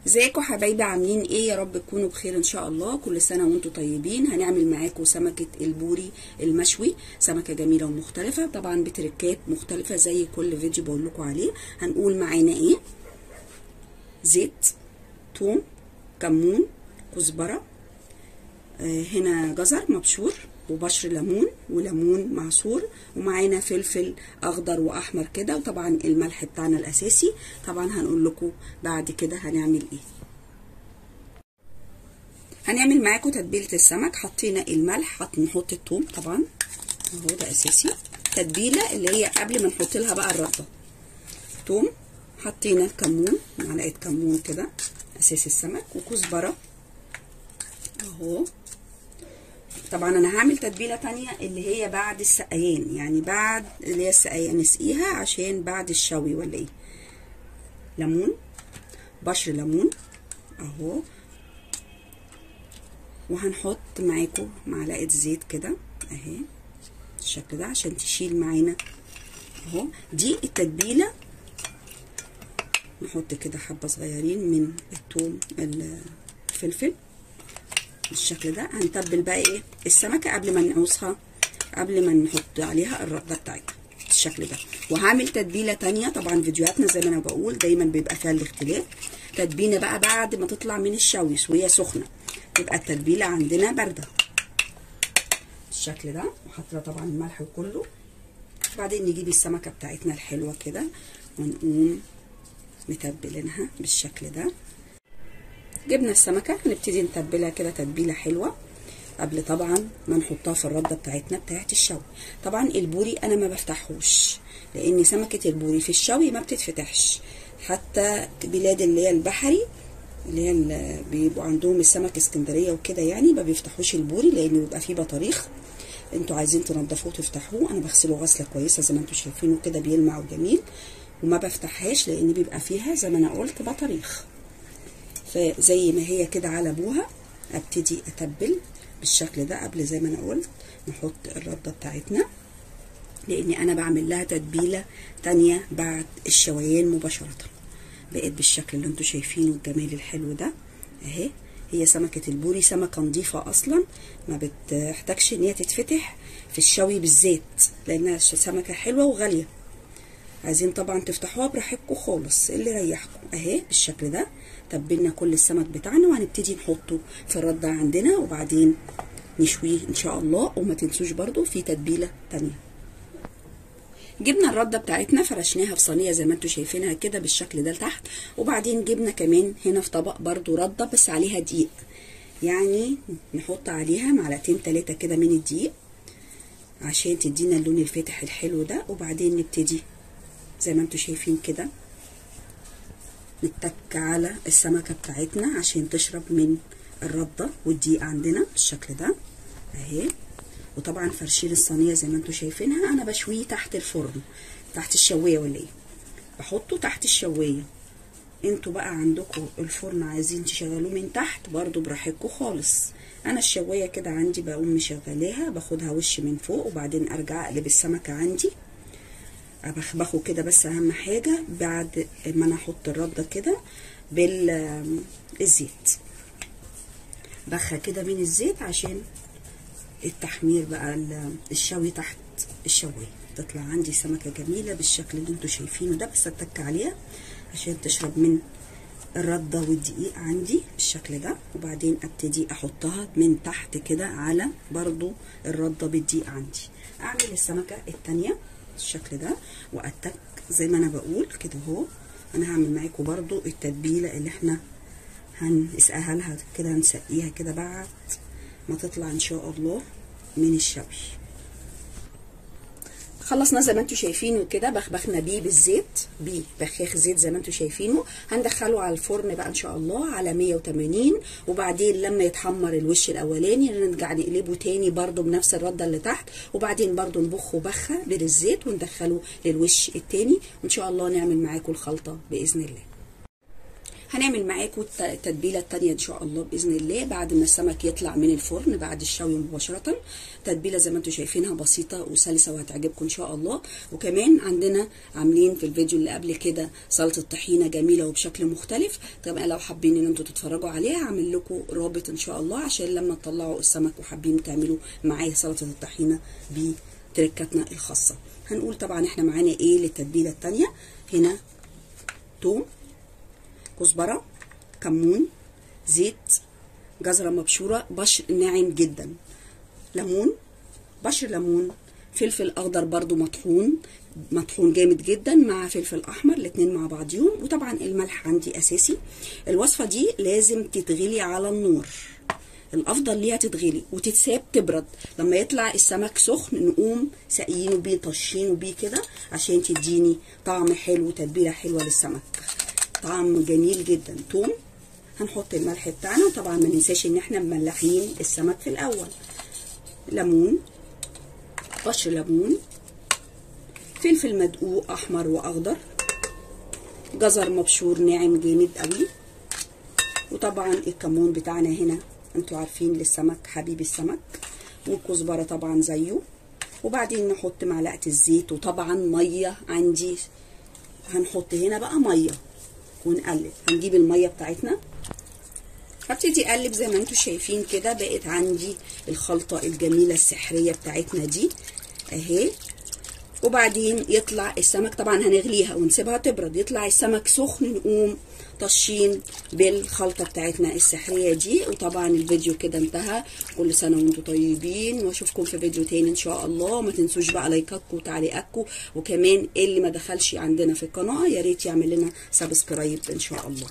ازيكم حبايبي؟ عاملين ايه؟ يا رب تكونوا بخير ان شاء الله. كل سنه وانتم طيبين. هنعمل معاكم سمكه البوري المشوي، سمكه جميله ومختلفه طبعا بتركات مختلفه زي كل فيديو بقول لكم عليه. هنقول معانا ايه؟ زيت، ثوم، كمون، كزبره، هنا جزر مبشور وبشر ليمون وليمون معصور، ومعانا فلفل اخضر واحمر كده، وطبعا الملح بتاعنا الاساسي. طبعا هنقول لكم بعد كده هنعمل ايه. هنعمل معاكم تتبيله السمك. حطينا الملح، نحط الثوم طبعا اهو ده اساسي. تتبيله اللي هي قبل ما نحط لها بقى الرده. ثوم، حطينا الكمون، معلقه كمون كده اساس السمك، وكزبره اهو. طبعا انا هعمل تتبيله تانية اللي هي بعد السقيان، يعني بعد اللي هي السقيان نسقيها عشان بعد الشوي ولا ايه. ليمون، بشر ليمون اهو. وهنحط معاكم معلقه زيت كده اهي بالشكل ده عشان تشيل معانا اهو. دي التتبيله. نحط كده حبه صغيرين من الثوم الفلفل بالشكل ده. هنتبل بقى ايه السمكه قبل ما نقوصها، قبل ما نحط عليها الرده بتاعتها بالشكل ده. وهعمل تتبيله تانية. طبعا فيديوهاتنا زي ما انا بقول دايما بيبقى فيها الاختلاف. تتبيله بقى بعد ما تطلع من الشوي وهي سخنه، تبقى التتبيله عندنا بارده بالشكل ده. وحاطه طبعا الملح وكله. بعدين نجيب السمكه بتاعتنا الحلوه كده ونقوم متبلينها بالشكل ده. جبنا السمكه هنبتدي نتبلها كده تتبيله حلوه قبل طبعا ما نحطها في الرده بتاعتنا بتاعت الشوي. طبعا البوري انا ما بفتحوش لان سمكه البوري في الشوي ما بتتفتحش. حتى بلاد اللي هي البحري اللي هي اللي بيبقوا عندهم السمك اسكندريه وكده يعني ما بيفتحوش البوري لان بيبقى فيه بطاريخ. انتوا عايزين تنضفوه وتفتحوه، انا بغسله غسله كويسه زي ما انتوا شايفينه كده بيلمع وجميل. وما بفتحهاش لان بيبقى فيها زي ما انا قلت بطاريخ. فزي ما هي كده على ابوها ابتدي اتبل بالشكل ده قبل زي ما انا قلت نحط الرده بتاعتنا، لان انا بعمل لها تتبيله تانية بعد الشويان مباشره. بقت بالشكل اللي انتوا شايفينه الجمال الحلو ده اهي. هي سمكه البوري سمكه نظيفه اصلا، ما بتحتاجش ان هي تتفتح في الشوي بالذات لانها سمكه حلوه وغاليه. عايزين طبعا تفتحوها براحتكم خالص اللي يريحكم اهي بالشكل ده. تبلنا كل السمك بتاعنا وهنبتدي نحطه في الرده عندنا وبعدين نشويه ان شاء الله. وما تنسوش برده في تتبيله تانية. جبنا الرده بتاعتنا فرشناها في صينيه زي ما انتم شايفينها كده بالشكل ده لتحت. وبعدين جبنا كمان هنا في طبق برده رده بس عليها دقيق، يعني نحط عليها معلقتين 3 كده من الدقيق عشان تدينا اللون الفاتح الحلو ده. وبعدين نبتدي زي ما انتم شايفين كده نتك على السمكه بتاعتنا عشان تشرب من الرده والدقيق عندنا بالشكل ده اهي. وطبعا فرشين الصينيه زي ما انتم شايفينها انا بشويه تحت الفرن، تحت الشوايه ولا ايه، بحطه تحت الشوايه. انتوا بقى عندكم الفرن عايزين تشغلوه من تحت برضو براحتكم خالص. انا الشوايه كده عندي بقوم مشغلاها باخدها وش من فوق وبعدين ارجع اقلب السمكه عندي ابخبخه كده. بس اهم حاجه بعد ما انا احط الرده كده بالزيت، بخه كده من الزيت عشان التحمير بقى الشوي تحت الشوايه تطلع عندي سمكه جميله بالشكل اللي انتوا شايفينه ده. بس اتك عليها عشان تشرب من الرده والدقيق عندي بالشكل ده. وبعدين ابتدي احطها من تحت كده على برضو الرده بالدقيق عندي. اعمل السمكه التانيه بالشكل ده واتك زي ما انا بقول كده اهو. انا هعمل معاكم برضو التتبيله اللي احنا هنسقيها لها كده، هنسقيها كده بعد ما تطلع ان شاء الله من الشوي. خلصنا زي ما انتم شايفينه كده، بخبخنا بيه بالزيت، ببخاخ زيت زي ما انتم شايفينه. هندخله على الفرن بقى ان شاء الله على 180. وبعدين لما يتحمر الوش الاولاني نرجع نقلبه تاني برده بنفس الرده اللي تحت. وبعدين برده نبخه بخه بالزيت وندخله للوش التاني وان شاء الله نعمل معاكم الخلطه باذن الله. هنعمل معاكم التتبيله التانيه ان شاء الله باذن الله بعد ما السمك يطلع من الفرن بعد الشوي مباشره. تتبيله زي ما انتم شايفينها بسيطه وسلسه وهتعجبكم ان شاء الله. وكمان عندنا عاملين في الفيديو اللي قبل كده سلطه طحينه جميله وبشكل مختلف. طبعا لو حابين ان انتم تتفرجوا عليها هعمل لكم رابط ان شاء الله عشان لما تطلعوا السمك وحابين تعملوا معاه سلطه الطحينه بتركاتنا الخاصه. هنقول طبعا احنا معانا ايه للتتبيله التانيه. هنا توم، كزبره، كمون، زيت، جزره مبشوره بشر ناعم جدا، ليمون، بشر ليمون، فلفل اخضر برضو مطحون جامد جدا مع فلفل احمر الاتنين مع بعضيهم. وطبعا الملح عندي اساسي. الوصفه دي لازم تتغلي على النار، الافضل ليها تتغلي وتتساب تبرد. لما يطلع السمك سخن نقوم ساقيينه بيه طشينه بيه كده عشان تديني طعم حلو وتتبيله حلوه للسمك، طعم جميل جدا. توم، هنحط الملح بتاعنا وطبعا ما ننساش ان احنا مملحين السمك في الاول. ليمون، بشر ليمون، فلفل مدقوق احمر واخضر، جزر مبشور ناعم جامد قوي، وطبعا الكمون بتاعنا هنا انتوا عارفين للسمك حبيب السمك، والكزبره طبعا زيه. وبعدين نحط معلقه الزيت وطبعا ميه عندي، هنحط هنا بقى ميه ونقلب. هنجيب الميه بتاعتنا هبتدي اقلب زي ما انتوا شايفين كده. بقت عندي الخلطه الجميله السحريه بتاعتنا دي اهي. وبعدين يطلع السمك طبعا هنغليها ونسيبها تبرد، يطلع السمك سخن نقوم طشين بالخلطه بتاعتنا السحريه دي. وطبعا الفيديو كده انتهى. كل سنه وانتم طيبين واشوفكم في فيديو تاني ان شاء الله. ما تنسوش بقى لايكاتكم وتعليقاتكم، وكمان اللي ما دخلش عندنا في القناه يا ريت يعمل لنا سبسكرايب ان شاء الله.